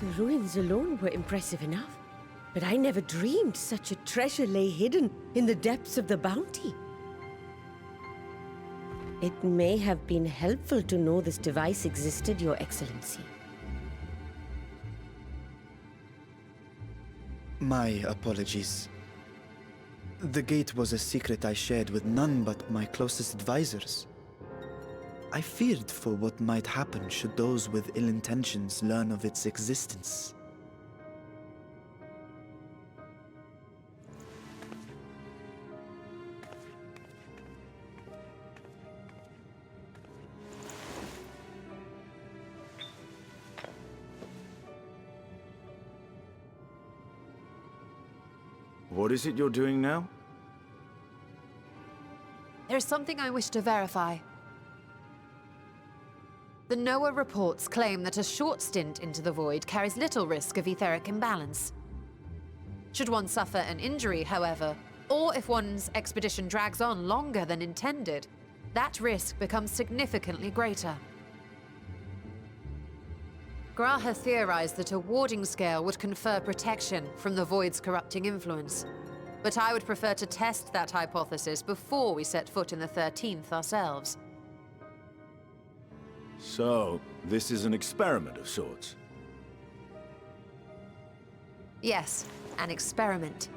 The ruins alone were impressive enough, but I never dreamed such a treasure lay hidden in the depths of the bounty. It may have been helpful to know this device existed, Your Excellency. My apologies. The gate was a secret I shared with none but my closest advisors. I feared for what might happen should those with ill intentions learn of its existence. What is it you're doing now? There's something I wish to verify. The NOAA reports claim that a short stint into the void carries little risk of etheric imbalance. Should one suffer an injury, however, or if one's expedition drags on longer than intended, that risk becomes significantly greater. Graha theorized that a warding scale would confer protection from the void's corrupting influence. But I would prefer to test that hypothesis before we set foot in the 13th ourselves. So, this is an experiment of sorts? Yes, an experiment.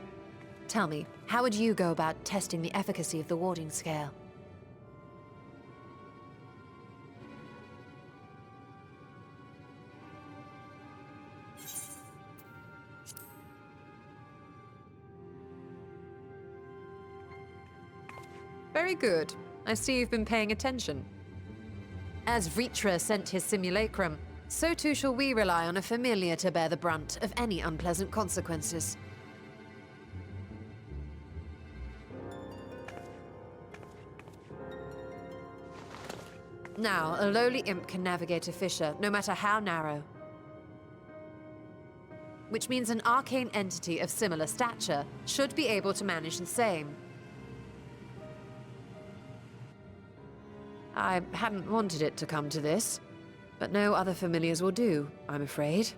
Tell me, how would you go about testing the efficacy of the warding scale? Very good. I see you've been paying attention. As Vritra sent his simulacrum, so too shall we rely on a familiar to bear the brunt of any unpleasant consequences. Now, a lowly imp can navigate a fissure, no matter how narrow. Which means an arcane entity of similar stature should be able to manage the same. I hadn't wanted it to come to this, but no other familiars will do, I'm afraid.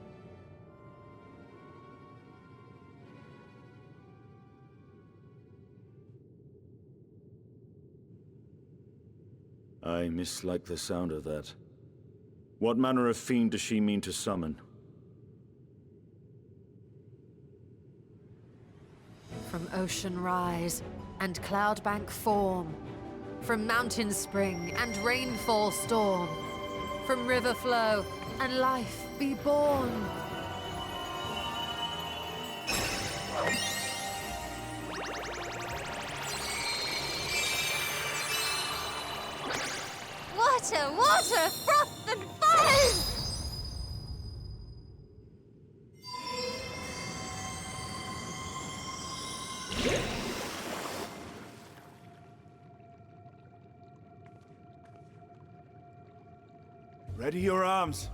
I mislike the sound of that. What manner of fiend does she mean to summon? From ocean rise and cloudbank form, from mountain spring and rainfall storm, from river flow and life be born. Water, water, froth and foam! Ready your arms.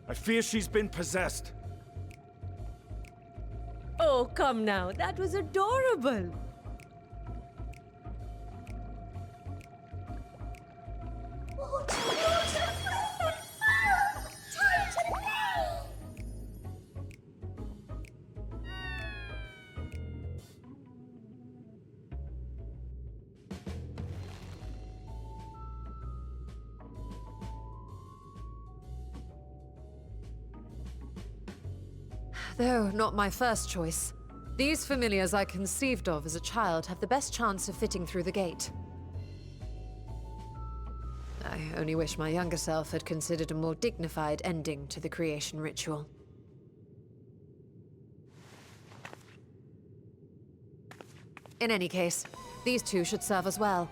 I fear she's been possessed. Oh, come now. That was adorable. Water, water, froth and foam! Time to play! Though not my first choice, these familiars I conceived of as a child have the best chance of fitting through the gate. I only wish my younger self had considered a more dignified ending to the creation ritual. In any case, these two should serve us well.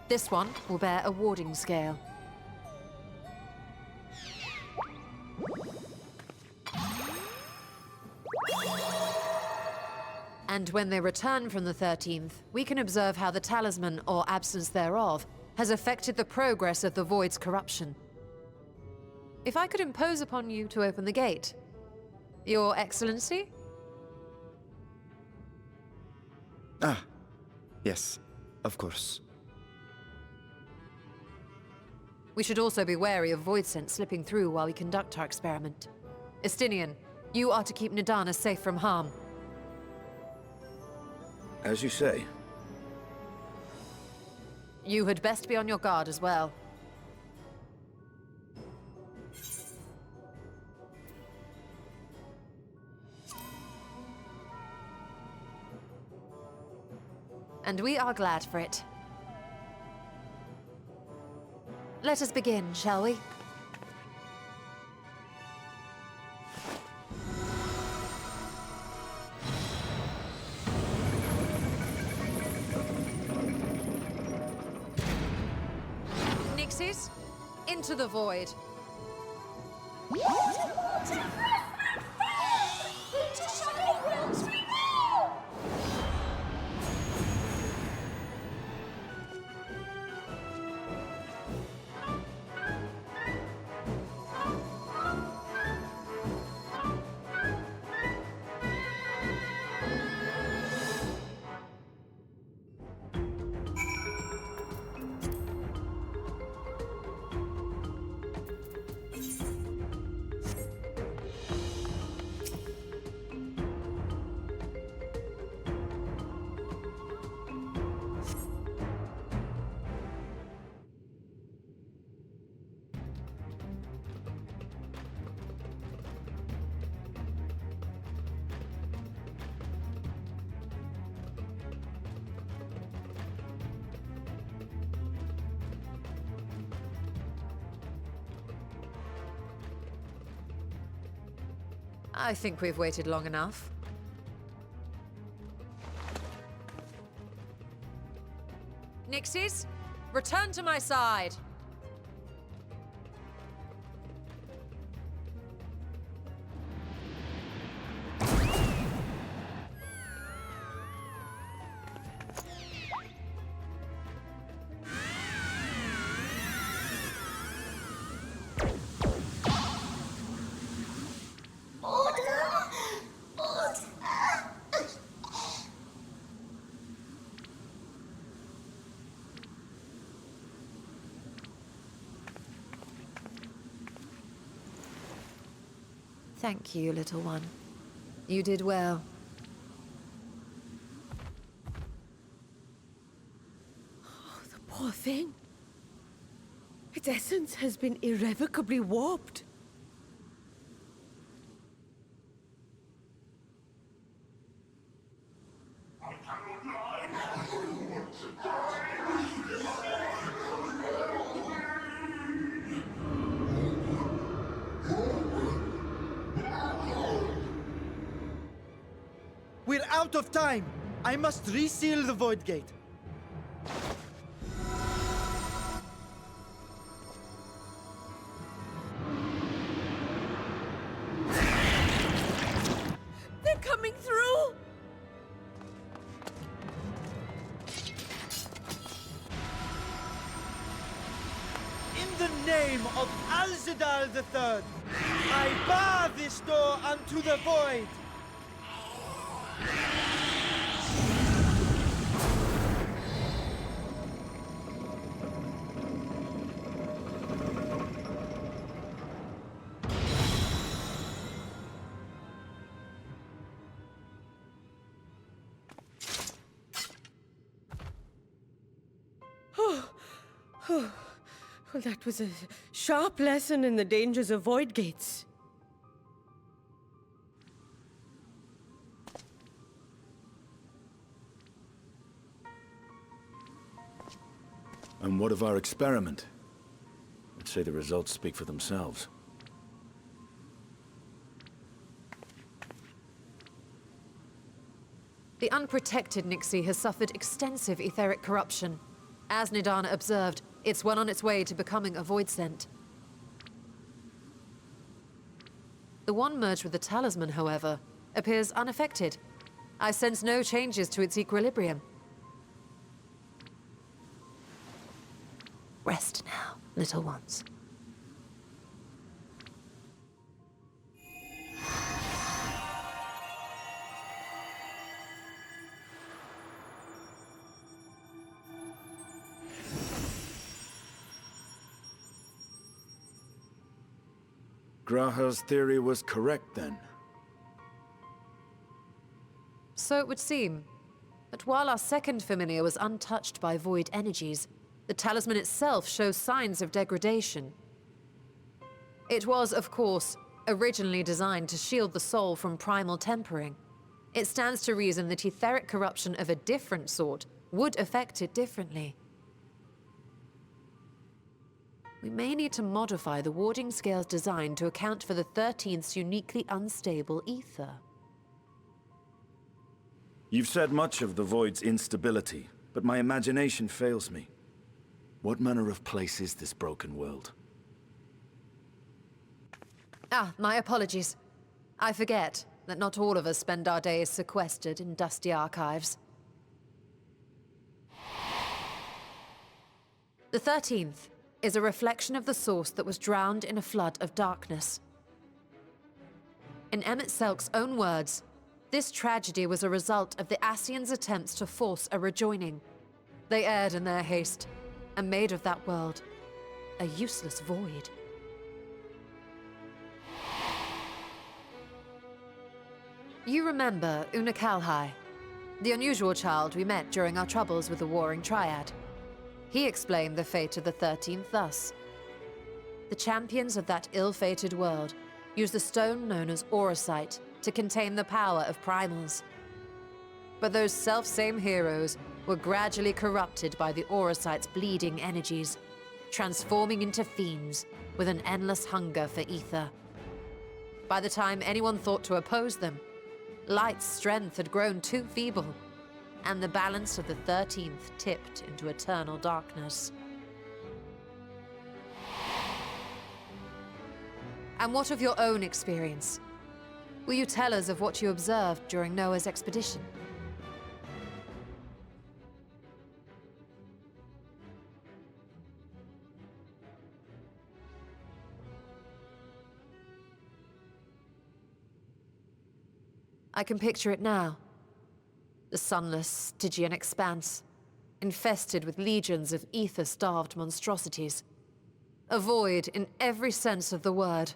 This one will bear a warding scale. And when they return from the 13th, we can observe how the talisman, or absence thereof, has affected the progress of the Void's corruption. If I could impose upon you to open the gate. Your Excellency? Ah, yes, of course. We should also be wary of void scent slipping through while we conduct our experiment. Estinian, you are to keep Nidana safe from harm. As you say. You had best be on your guard as well. And we are glad for it. Let us begin, shall we? Nixies, into the void. I think we've waited long enough. Nixies, return to my side. Thank you, little one. You did well. Oh, the poor thing. Its essence has been irrevocably warped. We're out of time! I must reseal the Void Gate. They're coming through! In the name of Alzadal III, I bar this door unto the void! Well, that was a sharp lesson in the dangers of void gates. And what of our experiment? I'd say the results speak for themselves. The unprotected Nixie has suffered extensive etheric corruption. As Nidana observed, it's well on its way to becoming a void scent. The one merged with the talisman, however, appears unaffected. I sense no changes to its equilibrium. Rest now, little ones. Graha's theory was correct then. So it would seem. But while our second familiar was untouched by void energies, the talisman itself shows signs of degradation. It was, of course, originally designed to shield the soul from primal tempering. It stands to reason that etheric corruption of a different sort would affect it differently. We may need to modify the warding scale's design to account for the 13th's uniquely unstable ether. You've said much of the Void's instability, but my imagination fails me. What manner of place is this broken world? Ah, my apologies. I forget that not all of us spend our days sequestered in dusty archives. The 13th is a reflection of the source that was drowned in a flood of darkness. In Emmett Selk's own words, this tragedy was a result of the Ascians' attempts to force a rejoining. They erred in their haste, and made of that world a useless void. You remember Una Kalhai, the unusual child we met during our troubles with the Warring Triad. He explained the fate of the 13th thus. The champions of that ill-fated world used the stone known as Aurosite to contain the power of primals. But those self-same heroes were gradually corrupted by the Aurosite's bleeding energies, transforming into fiends with an endless hunger for ether. By the time anyone thought to oppose them, Light's strength had grown too feeble, and the balance of the 13th tipped into eternal darkness. And what of your own experience? Will you tell us of what you observed during Noah's expedition? I can picture it now. The sunless, Stygian expanse, infested with legions of ether-starved monstrosities. A void in every sense of the word.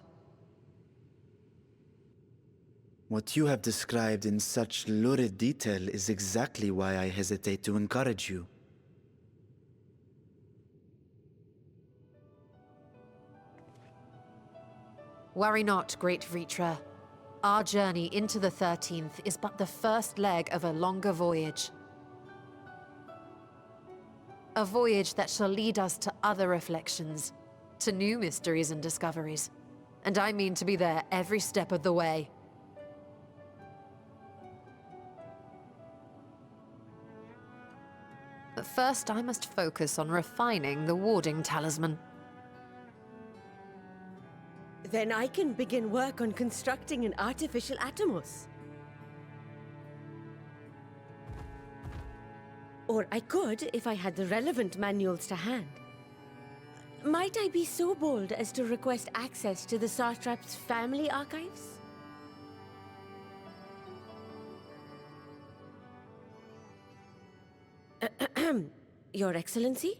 What you have described in such lurid detail is exactly why I hesitate to encourage you. Worry not, great Vritra. Our journey into the 13th is but the first leg of a longer voyage. A voyage that shall lead us to other reflections, to new mysteries and discoveries. And I mean to be there every step of the way. But first, I must focus on refining the warding talisman. Then I can begin work on constructing an artificial Atomos. Or I could, if I had the relevant manuals to hand. Might I be so bold as to request access to the Satrap's family archives? Your Excellency?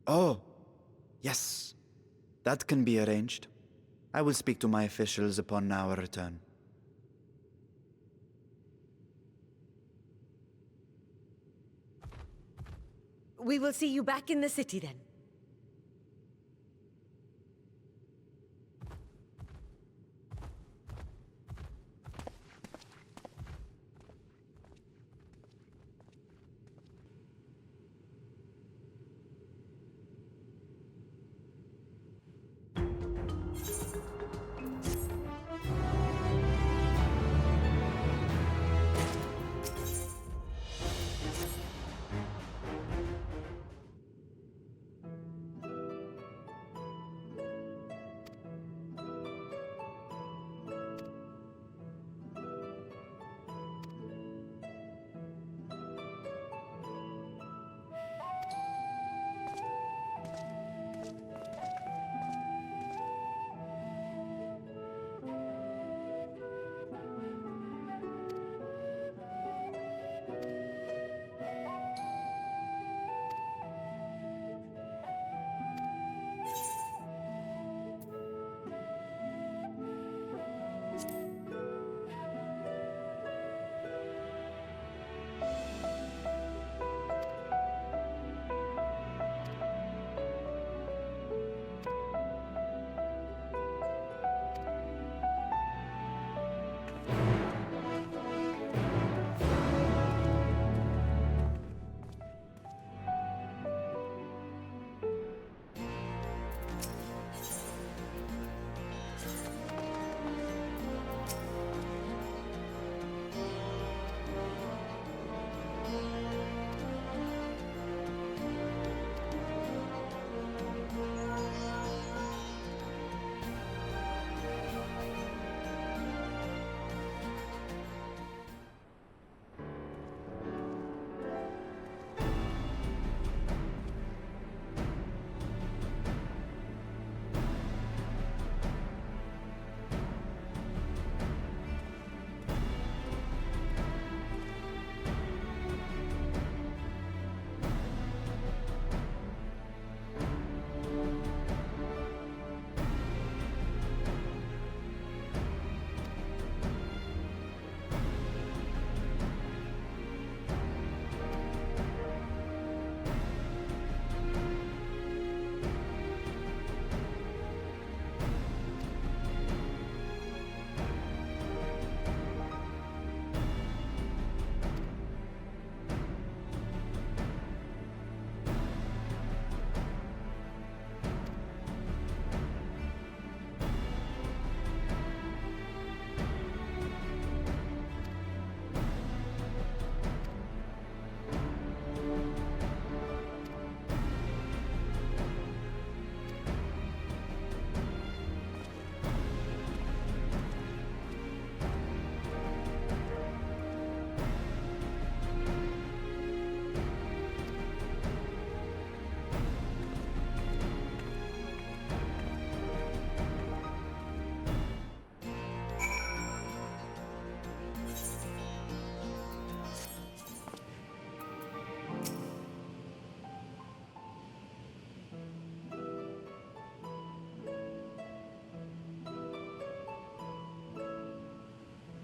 Oh, yes. That can be arranged. I will speak to my officials upon our return. We will see you back in the city then.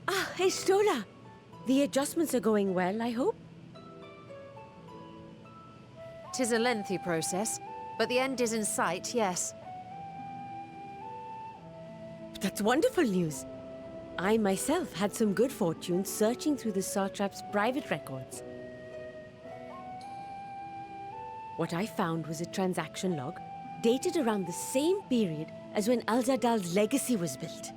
Ah, hey, Stola. The adjustments are going well, I hope? 'Tis a lengthy process, but the end is in sight, yes. That's wonderful news. I myself had some good fortune searching through the Satrap's private records. What I found was a transaction log dated around the same period as when Al-Zadal's legacy was built.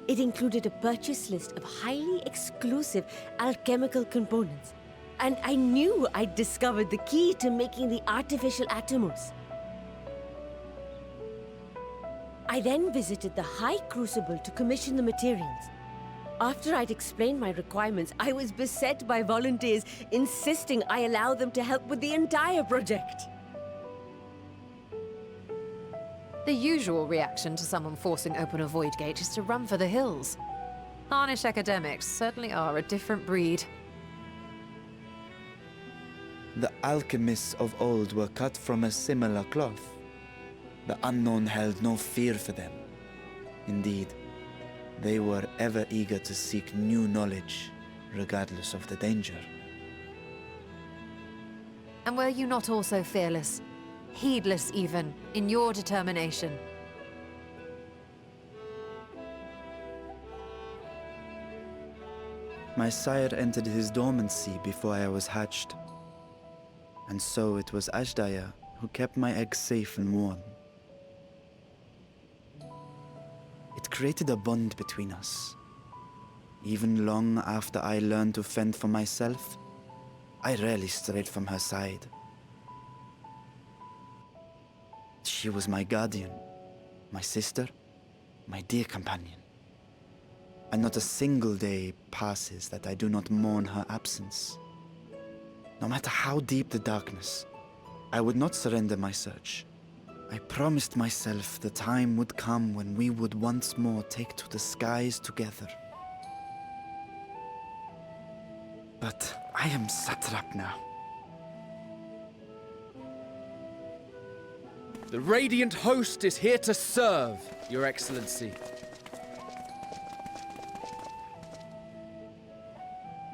It included a purchase list of highly exclusive alchemical components, and I knew I'd discovered the key to making the artificial Atomos. I then visited the High Crucible to commission the materials. After I'd explained my requirements, I was beset by volunteers insisting I allow them to help with the entire project. The usual reaction to someone forcing open a void gate is to run for the hills. Harnish academics certainly are a different breed. The alchemists of old were cut from a similar cloth. The unknown held no fear for them. Indeed, they were ever eager to seek new knowledge, regardless of the danger. And were you not also fearless, heedless even, in your determination? My sire entered his dormancy before I was hatched. And so it was Ashdaya who kept my eggs safe and warm. It created a bond between us. Even long after I learned to fend for myself, I rarely strayed from her side. She was my guardian, my sister, my dear companion. And not a single day passes that I do not mourn her absence. No matter how deep the darkness, I would not surrender my search. I promised myself the time would come when we would once more take to the skies together. But I am satrap now. The Radiant Host is here to serve, Your Excellency.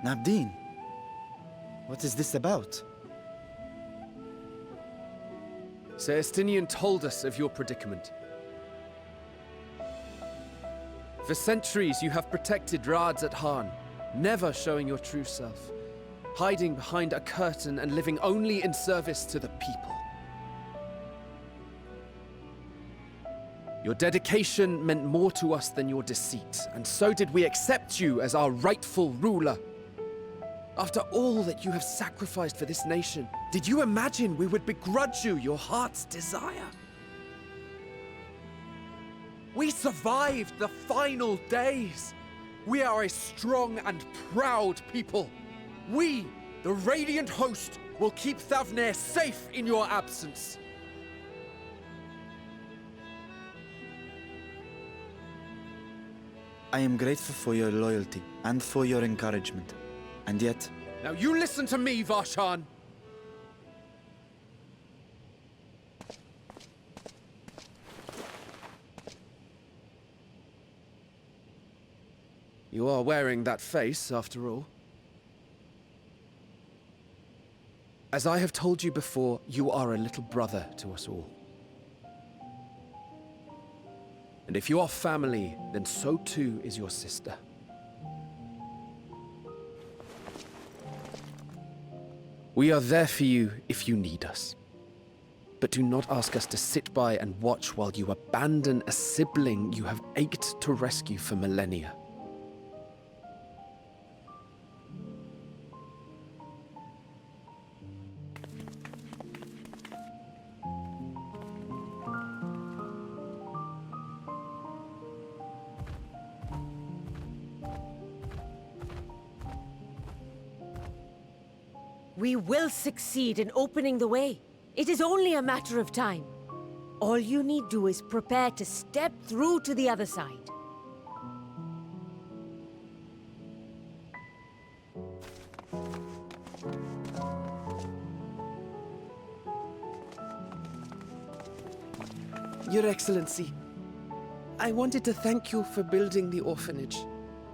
Nabdeen, what is this about? Sir Estinian told us of your predicament. For centuries you have protected Rads at Han, never showing your true self, hiding behind a curtain and living only in service to the people. Your dedication meant more to us than your deceit, and so did we accept you as our rightful ruler. After all that you have sacrificed for this nation, did you imagine we would begrudge you your heart's desire? We survived the final days. We are a strong and proud people. We, the Radiant Host, will keep Thavnair safe in your absence. I am grateful for your loyalty and for your encouragement. And yet... Now you listen to me, Varshan! You are wearing that face, after all. As I have told you before, you are a little brother to us all. And if you are family, then so too is your sister. We are there for you if you need us. But do not ask us to sit by and watch while you abandon a sibling you have ached to rescue for millennia. We will succeed in opening the way. It is only a matter of time. All you need do is prepare to step through to the other side. Your Excellency, I wanted to thank you for building the orphanage.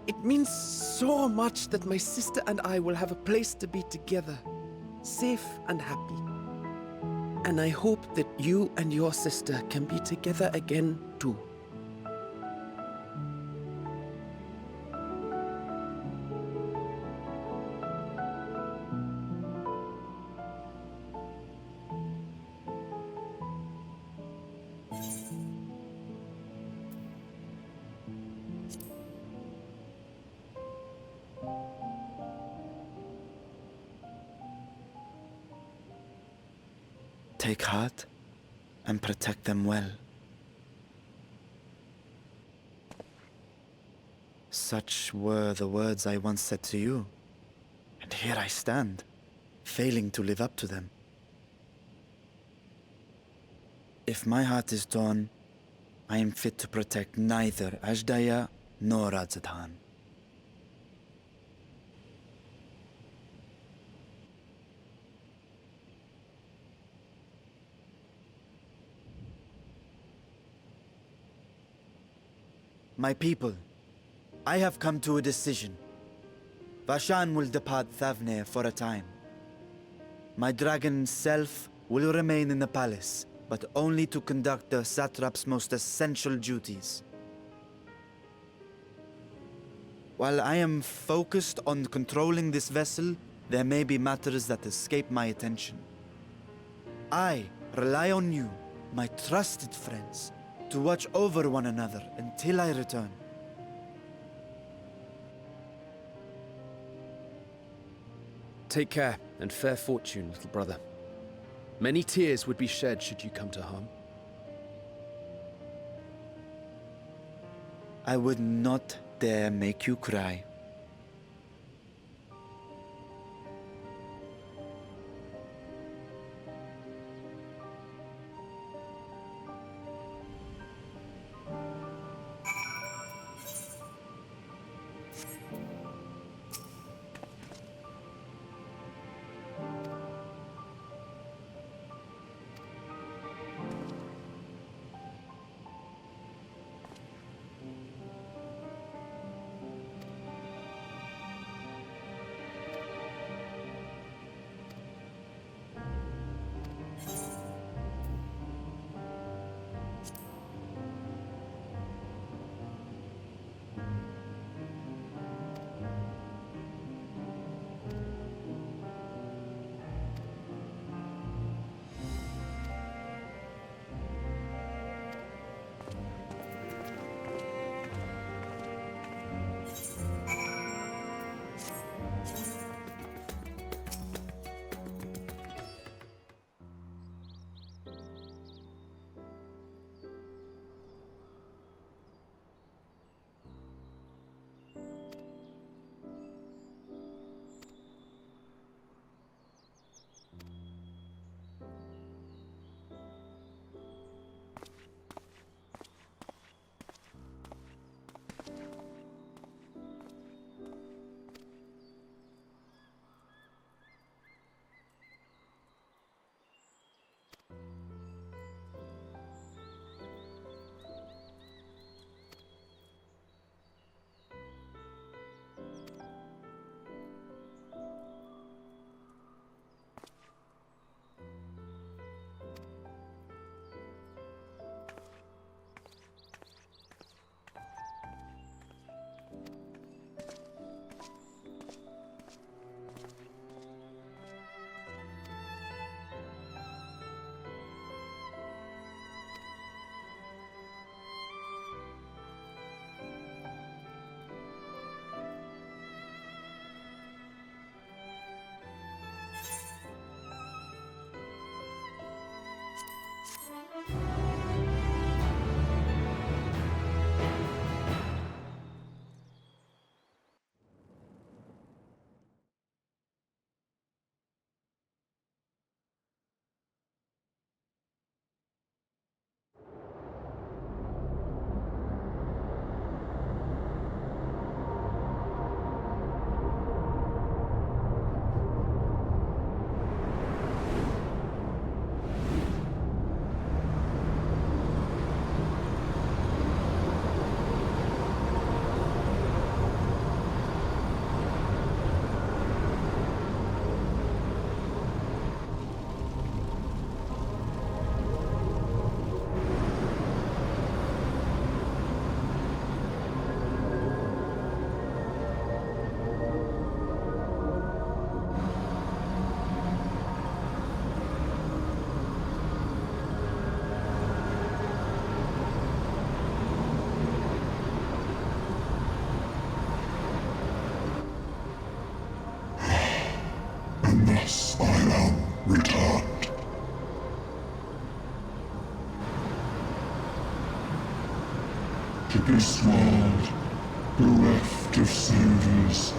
It means so much that my sister and I will have a place to be together, safe and happy. And I hope that you and your sister can be together again too. Take heart and protect them well. Such were the words I once said to you. And here I stand, failing to live up to them. If my heart is torn, I am fit to protect neither Ajdaya nor Radzadhan. My people, I have come to a decision. Vashan will depart Thavne for a time. My dragon self will remain in the palace, but only to conduct the satrap's most essential duties. While I am focused on controlling this vessel, there may be matters that escape my attention. I rely on you, my trusted friends, to watch over one another until I return. Take care and fair fortune, little brother. Many tears would be shed should you come to harm. I would not dare make you cry. to this world, bereft of saviors.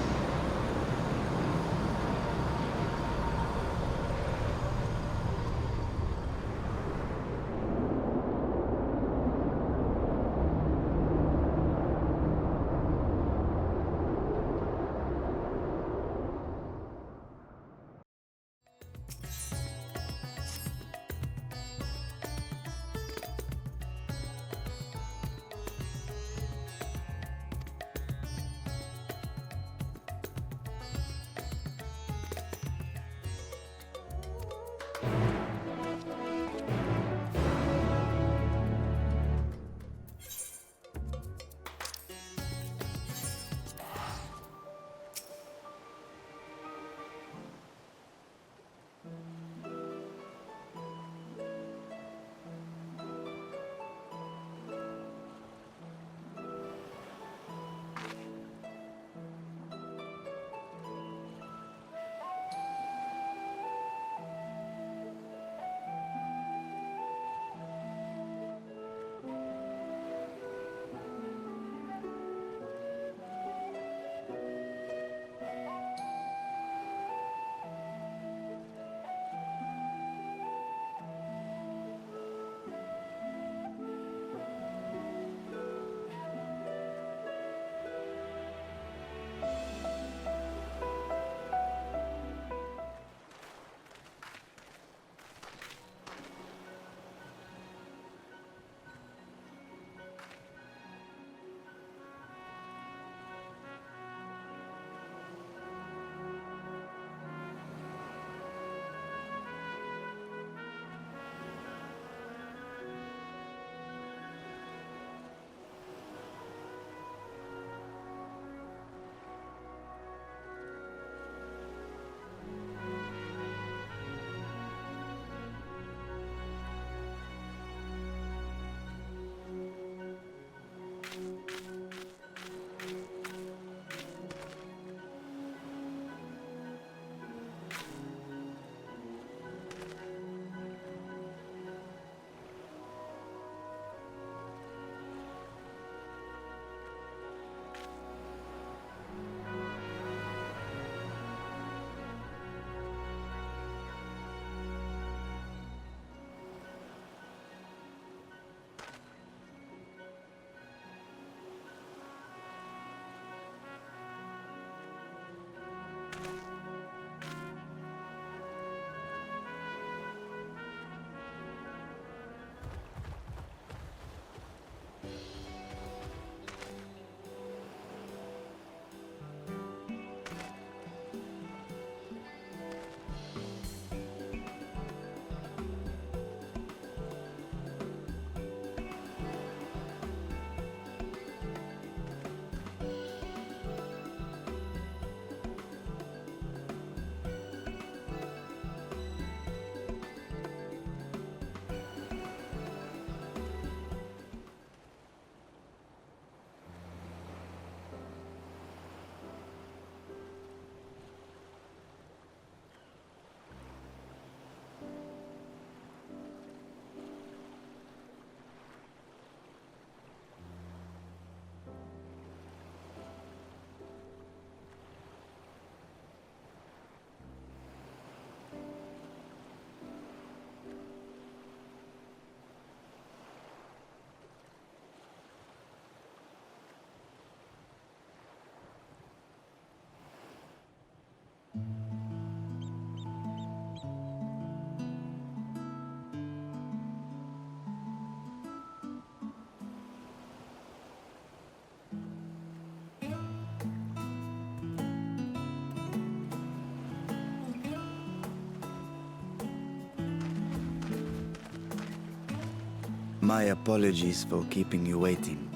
My apologies for keeping you waiting.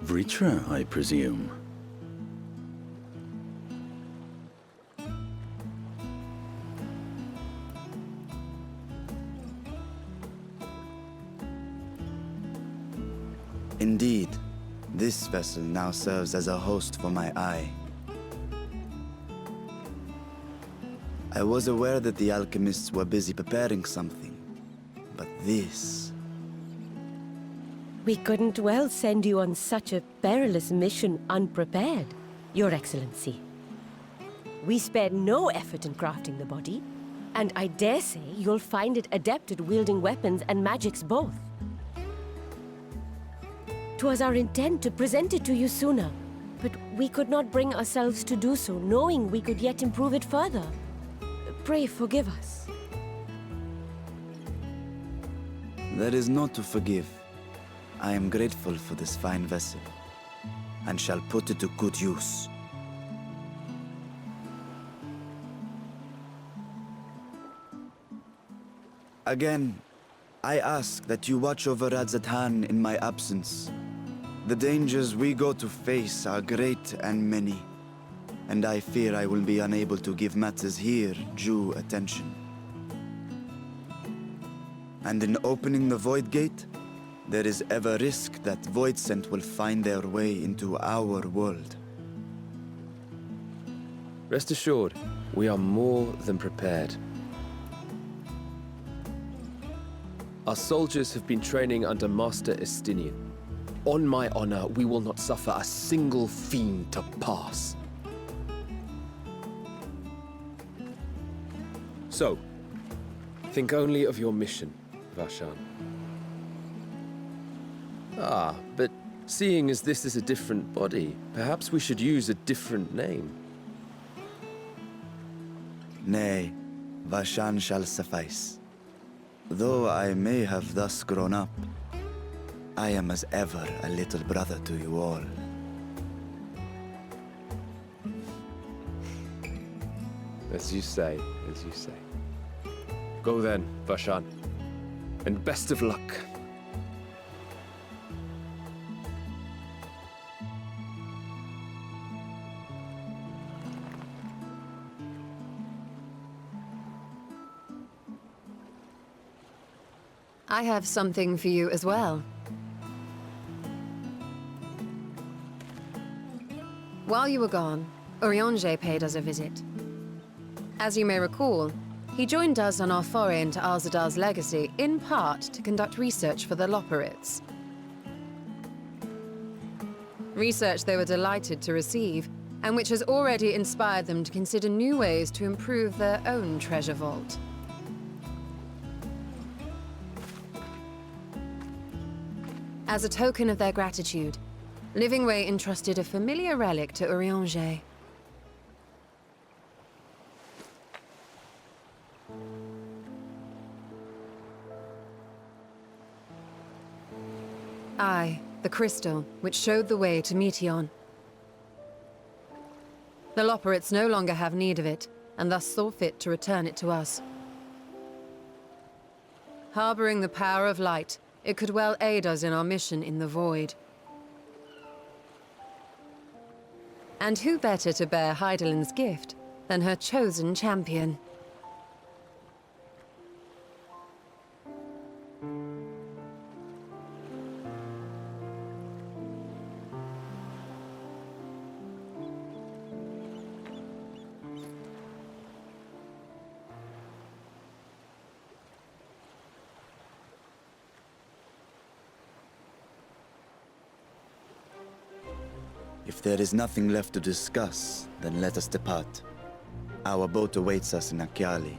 Vritra, I presume. Indeed, this vessel now serves as a host for my eye. I was aware that the alchemists were busy preparing something, But this... We couldn't well send you on such a perilous mission unprepared, Your Excellency. We spared no effort in crafting the body, and I dare say you'll find it adept at wielding weapons and magics both. 'Twas our intent to present it to you sooner, but we could not bring ourselves to do so, knowing we could yet improve it further. Pray forgive us. There is naught to forgive. I am grateful for this fine vessel, and shall put it to good use. Again, I ask that you watch over Radzatan in my absence. The dangers we go to face are great and many, and I fear I will be unable to give matters here due attention. And in opening the Void Gate, there is ever risk that Voidsent will find their way into our world. Rest assured, we are more than prepared. Our soldiers have been training under Master Estinian. On my honor, we will not suffer a single fiend to pass. So, think only of your mission, Vashan. Ah, but seeing as this is a different body, perhaps we should use a different name. Nay, Vashan shall suffice. Though I may have thus grown up, I am as ever a little brother to you all. As you say, as you say. Go then, Vashan. And best of luck. I have something for you as well. While you were gone, Eorzea paid us a visit. As you may recall, he joined us on our foray into Alzadal's legacy, in part to conduct research for the Loporrits. Research they were delighted to receive, and which has already inspired them to consider new ways to improve their own treasure vault. As a token of their gratitude, Livingway entrusted a familiar relic to Eorzea. Aye, the crystal, which showed the way to Meteon. The Loporrits no longer have need of it, and thus saw fit to return it to us. Harboring the power of light, it could well aid us in our mission in the Void. And who better to bear Hydaelyn's gift than her chosen champion? If there is nothing left to discuss, then let us depart. Our boat awaits us in Akyali.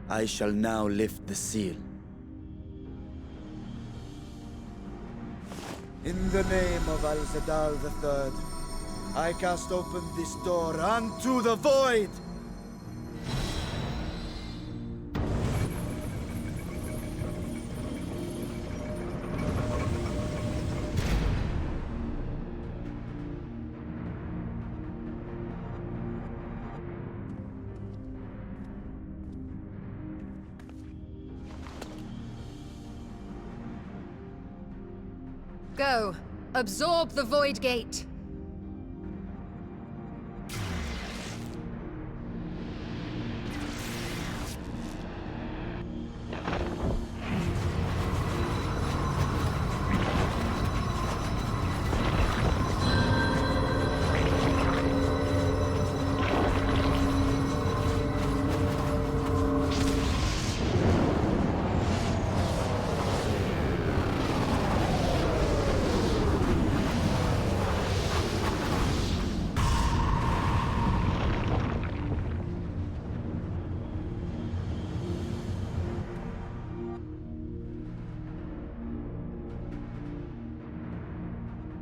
I shall now lift the seal. In the name of Al-Zadal III, I cast open this door unto the void! Go. Absorb the Void Gate.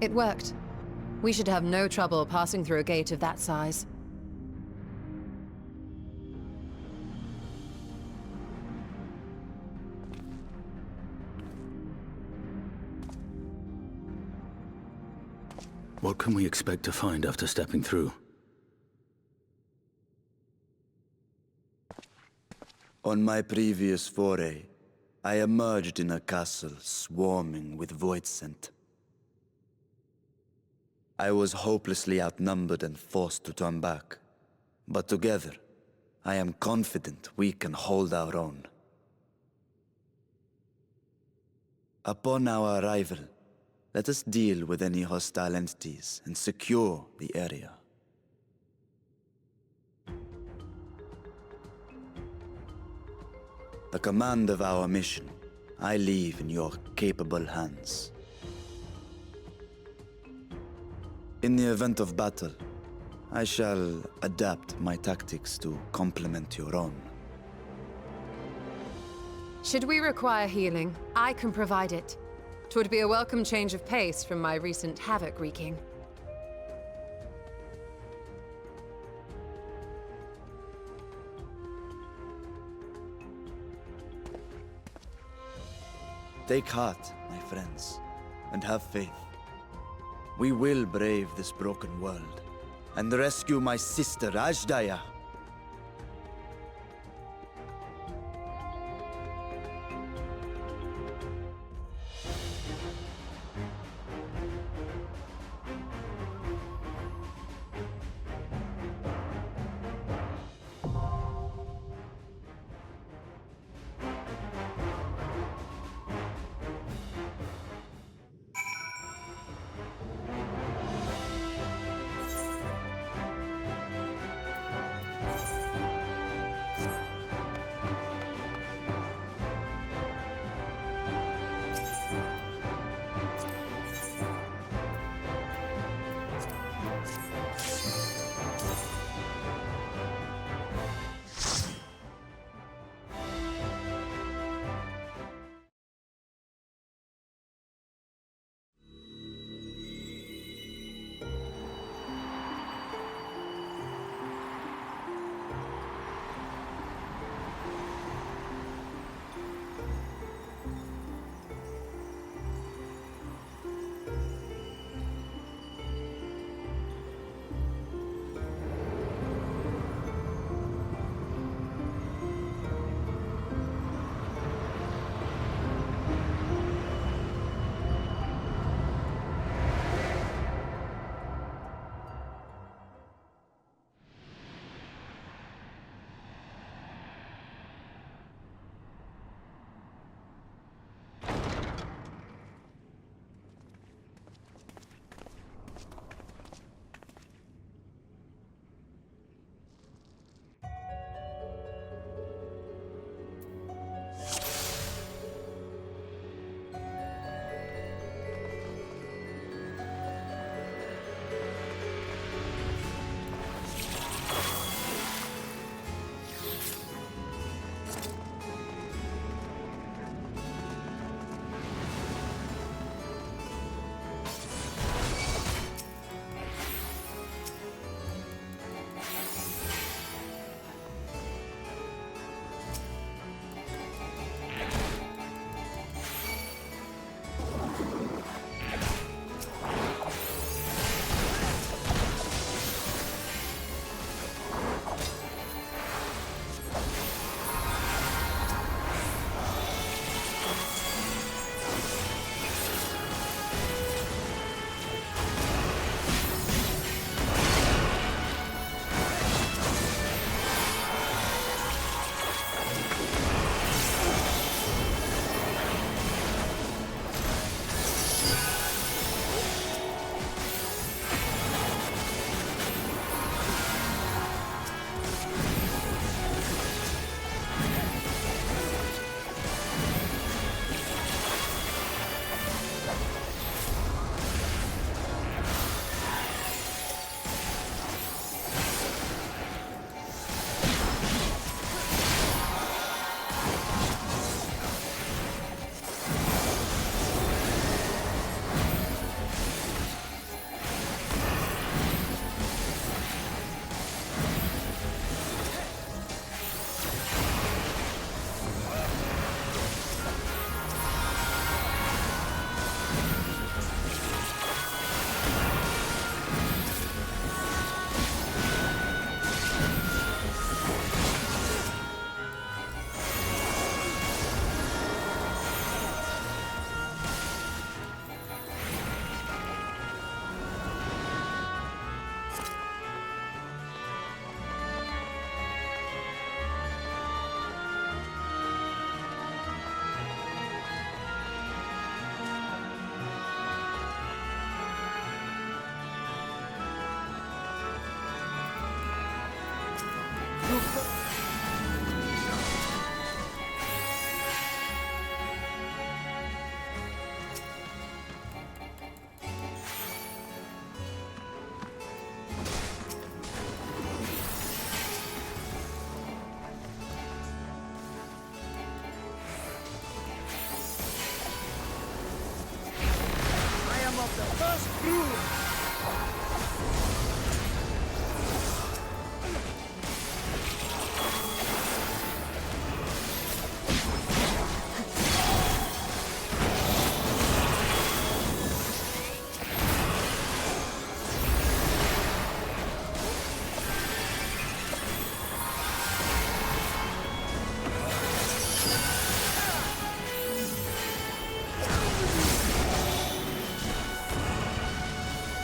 It worked. We should have no trouble passing through a gate of that size. What can we expect to find after stepping through? On my previous foray, I emerged in a castle swarming with void scent. I was hopelessly outnumbered and forced to turn back. But together, I am confident we can hold our own. Upon our arrival, let us deal with any hostile entities and secure the area. The command of our mission, I leave in your capable hands. In the event of battle, I shall adapt my tactics to complement your own. Should we require healing, I can provide it. 'Twould be a welcome change of pace from my recent havoc wreaking. Take heart, my friends, and have faith. We will brave this broken world and rescue my sister Ajdaya.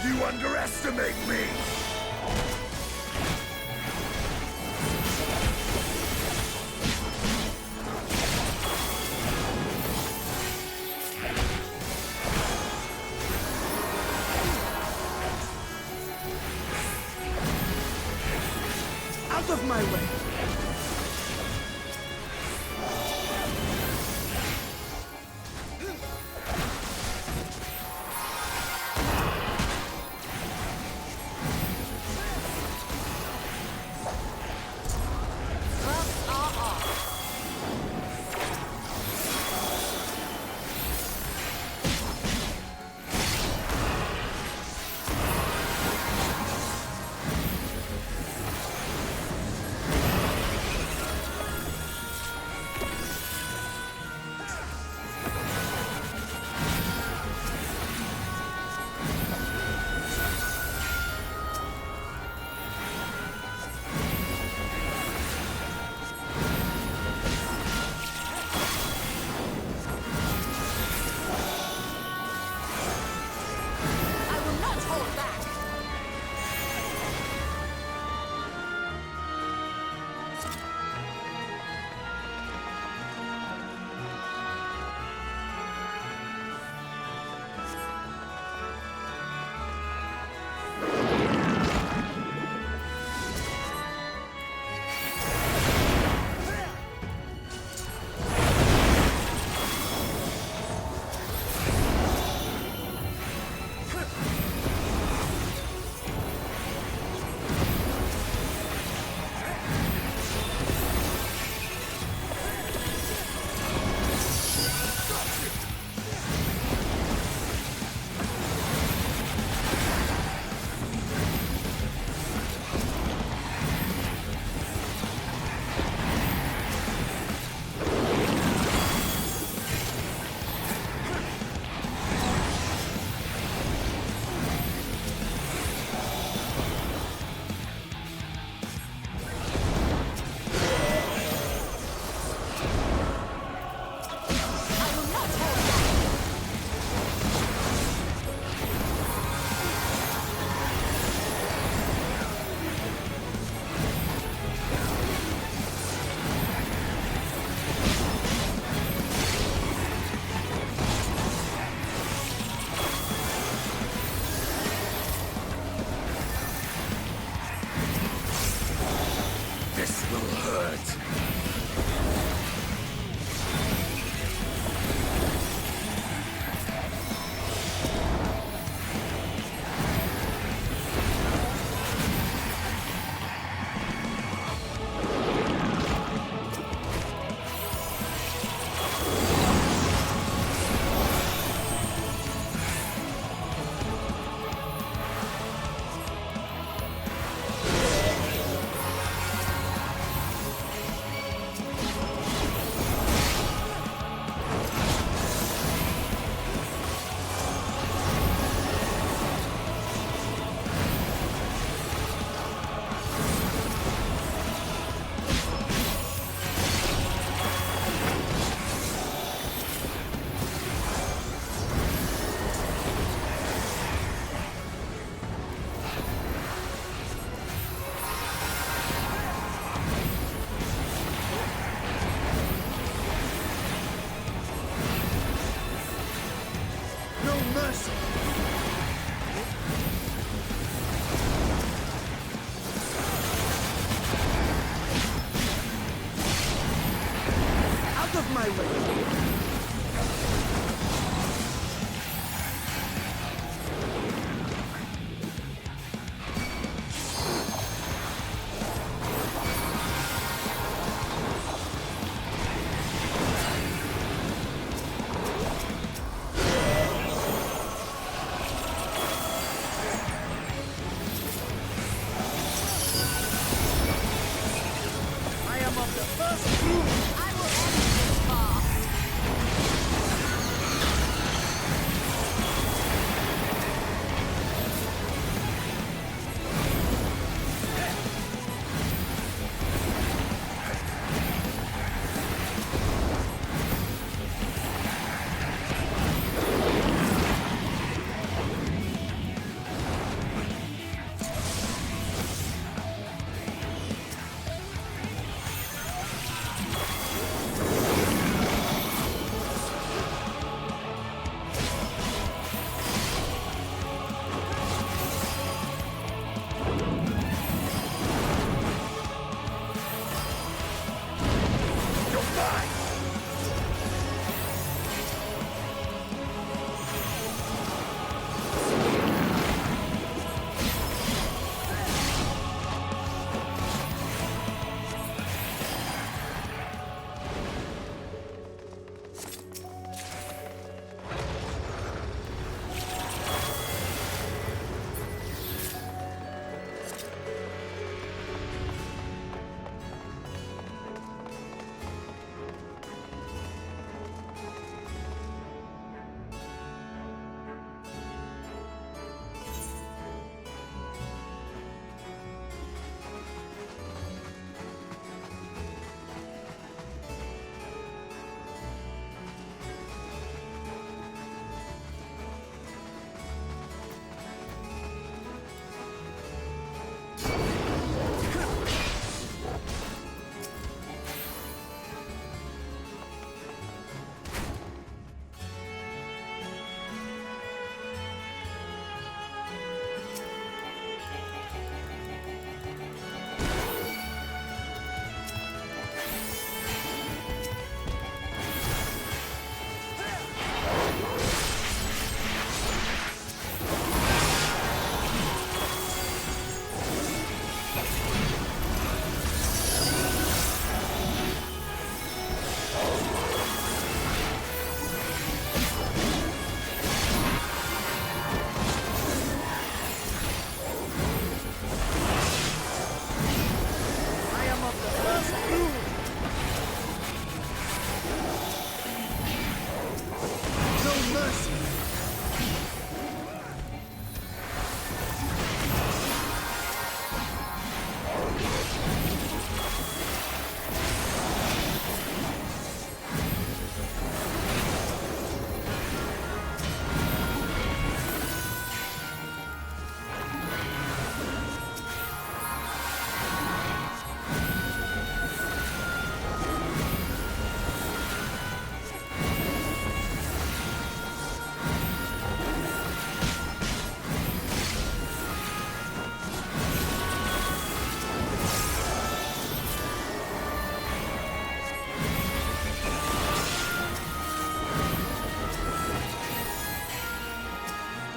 You underestimate me! Out of my way!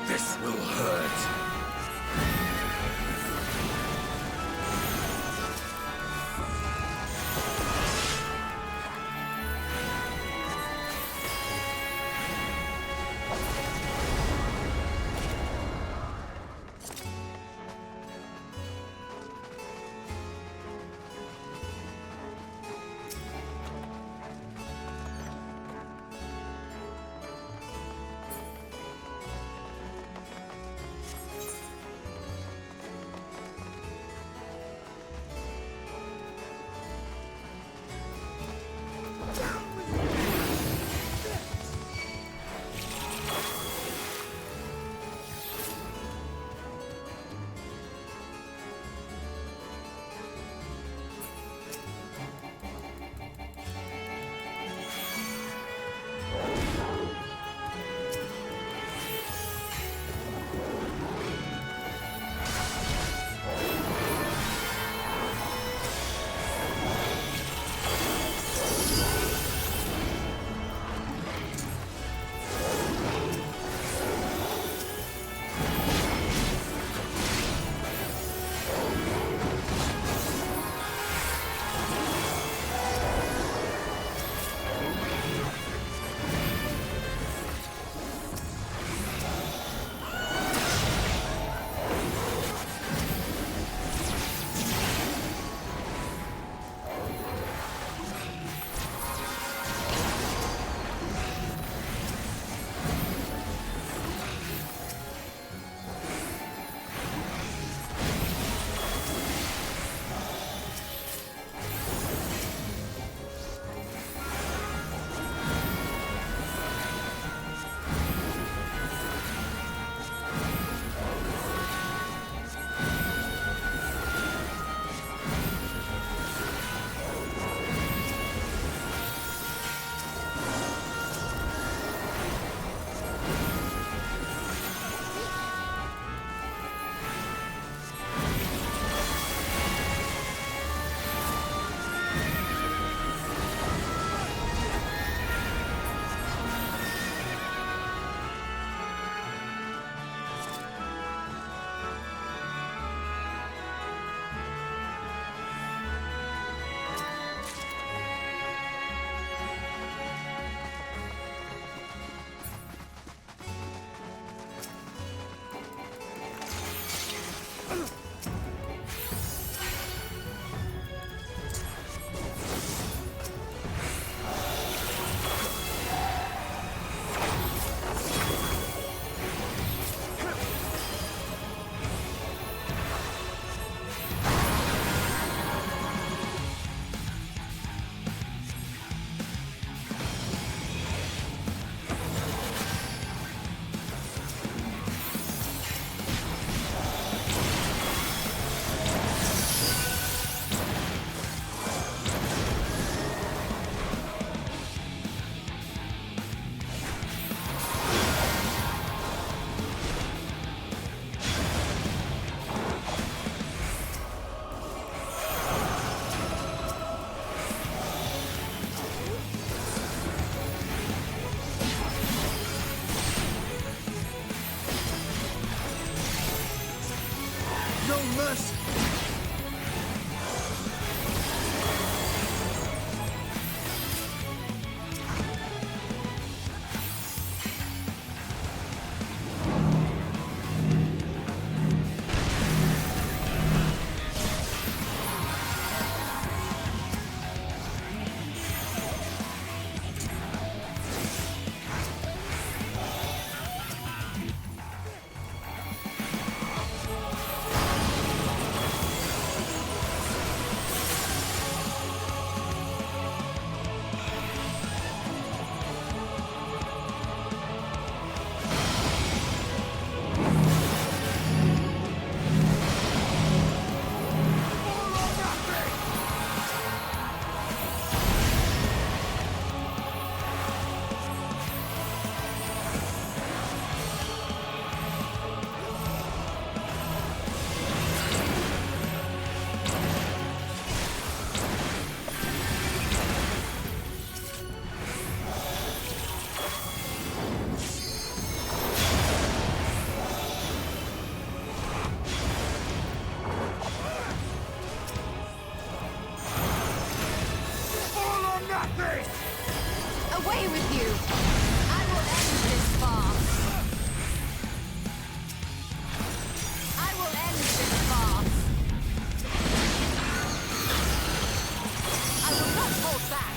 This will hurt. mercy! Away with you! I will end this farce! I will end this farce! I will not hold back!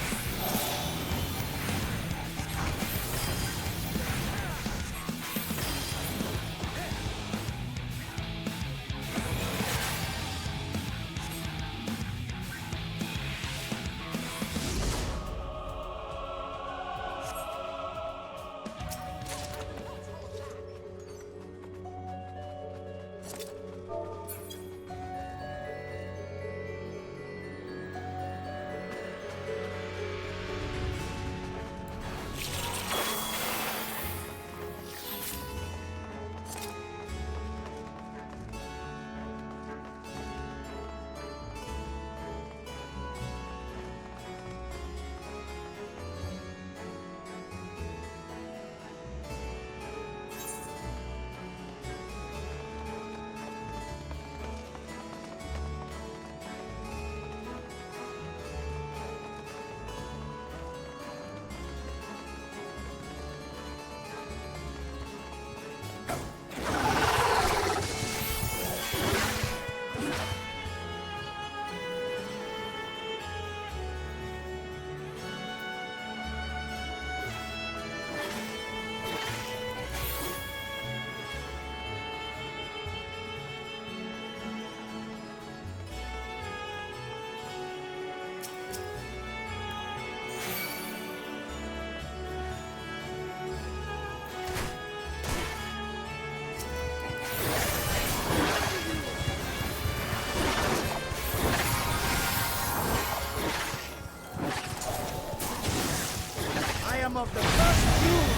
Of the first rule.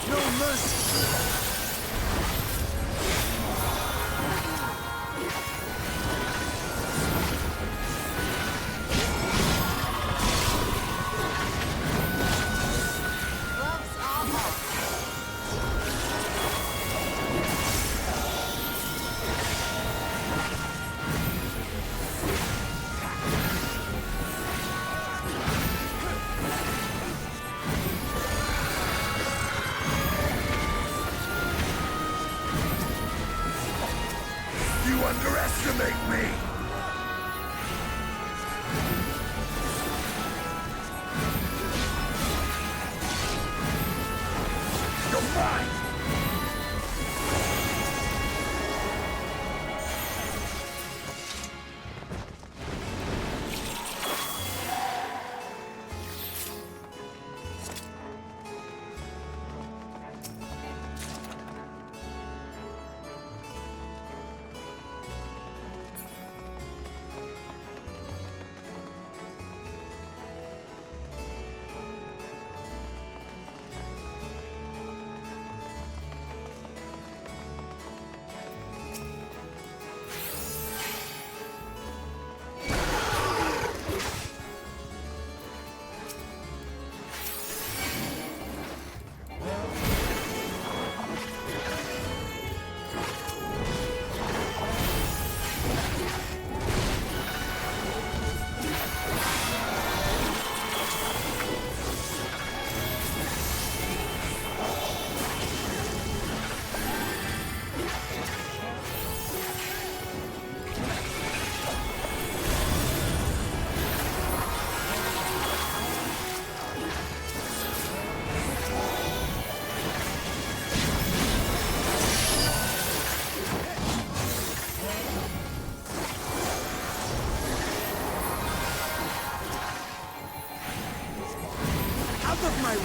No mercy. Gloves are off! You underestimate me! You're fine!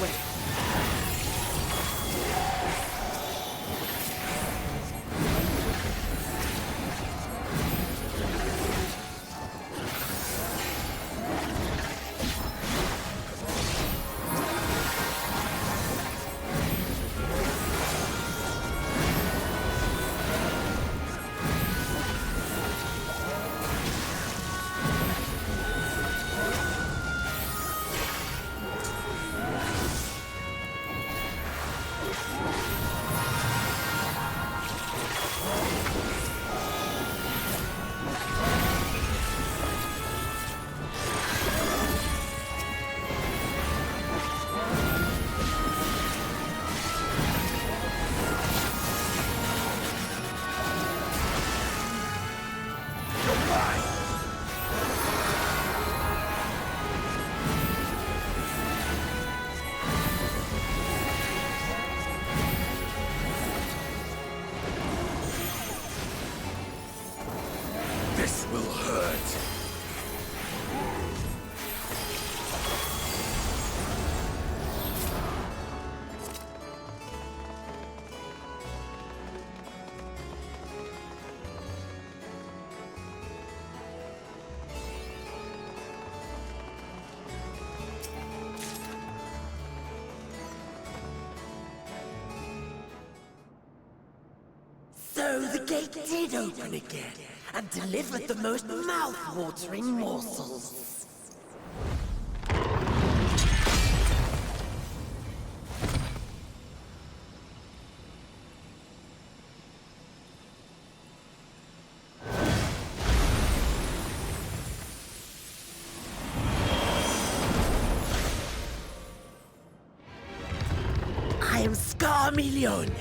way. This will hurt. So the gate did open again, and delivered the most mouth-watering morsels. I am Scarmilione,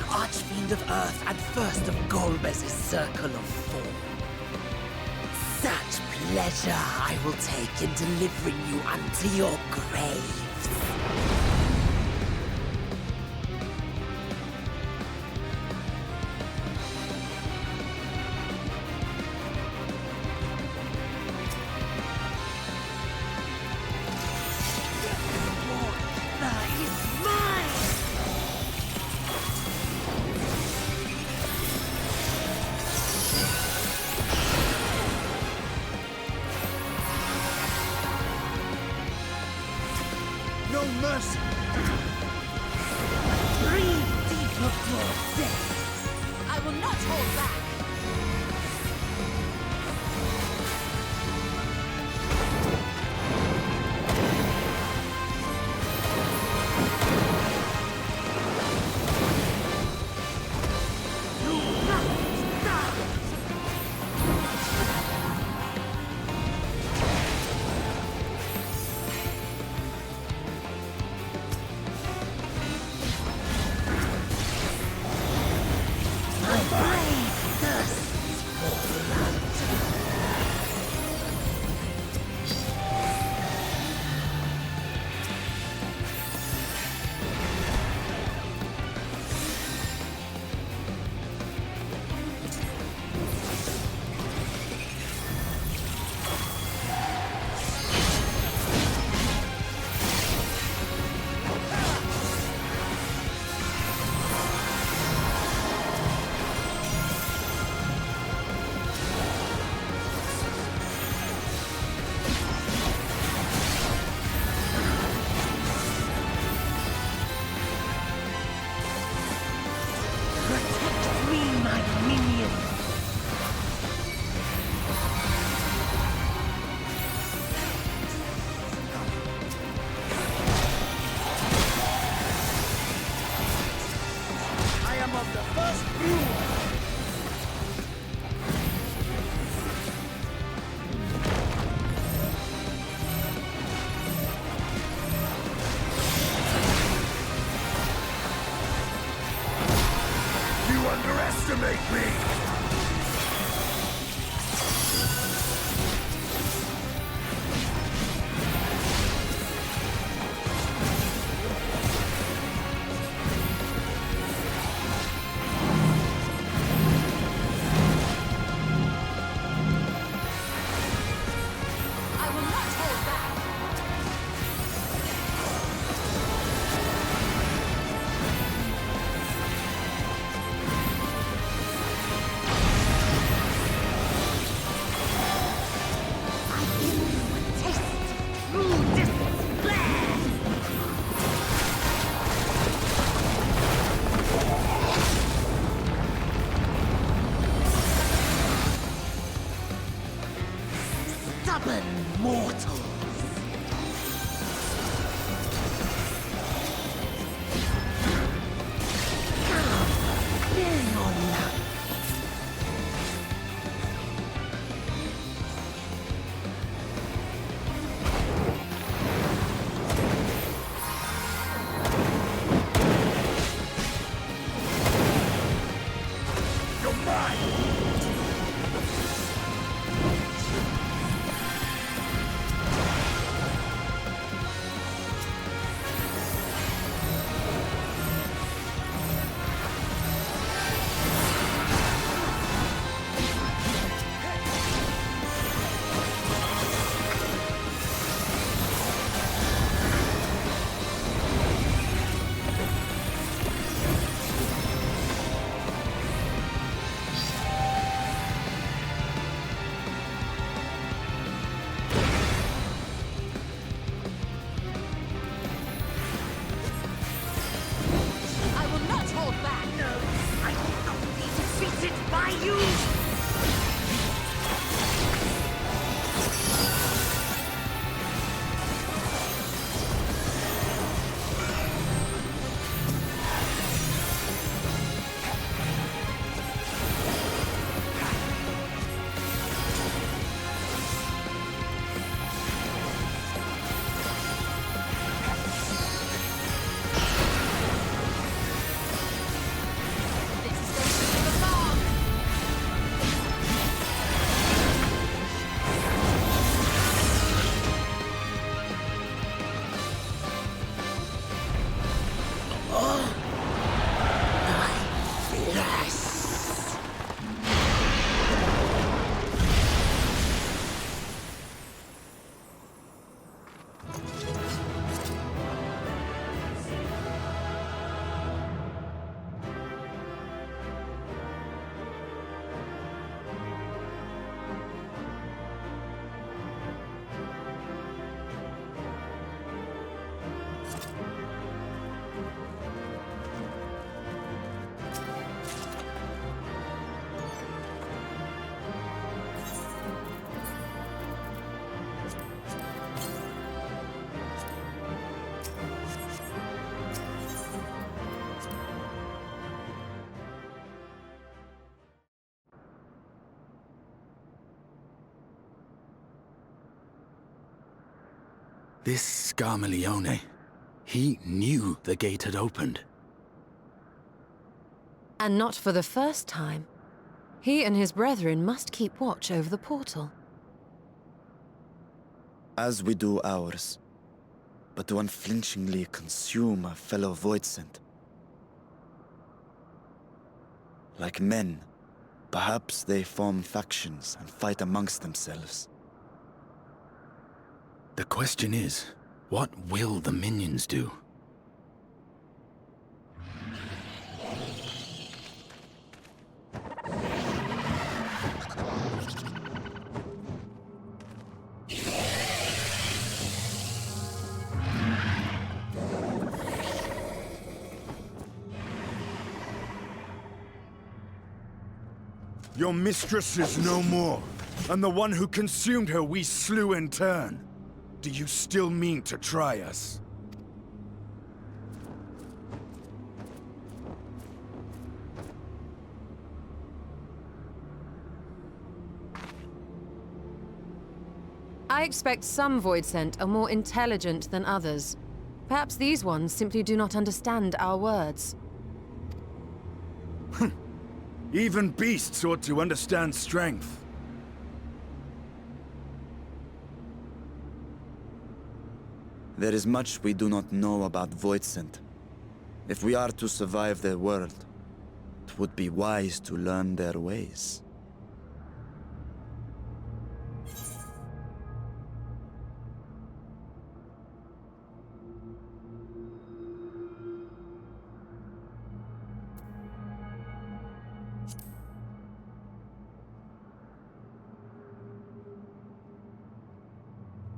Archfiend of Earth and first of Golbez's Circle of Four. Such pleasure I will take in delivering you unto your graves. That is mine! No mercy! Breathe deep of your death! I will not hold back. My blade stubborn mortals. Come, bear your luck. I will not hold back. No, I will not be defeated by you! This is going to be the farm. Yes! This Scarmalione, he knew the gate had opened. And not for the first time. He and his brethren must keep watch over the portal. As we do ours, but to unflinchingly consume a fellow Voidsent. Like men, perhaps they form factions and fight amongst themselves. The question is, what will the minions do? Your mistress is no more, and the one who consumed her we slew in turn. Do you still mean to try us? I expect some Voidsent are more intelligent than others. Perhaps these ones simply do not understand our words. Even beasts ought to understand strength. There is much we do not know about Voidsent. If we are to survive their world, it would be wise to learn their ways.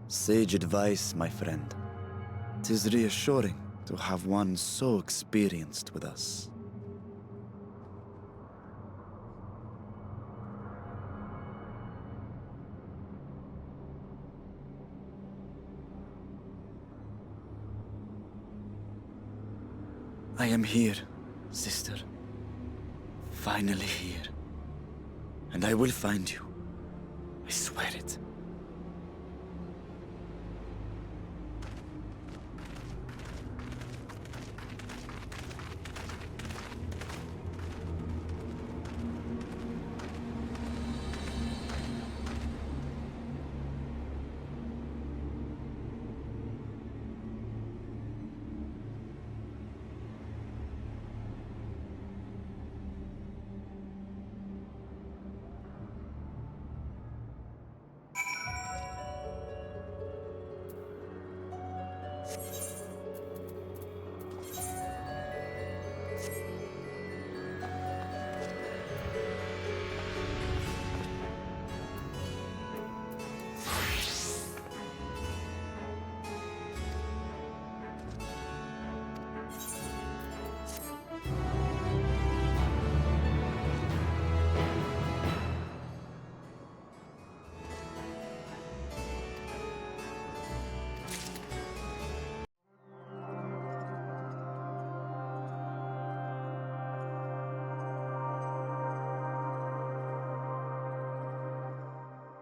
Sage advice, my friend. 'Tis reassuring to have one so experienced with us. I am here, sister. Finally here. And I will find you. I swear it.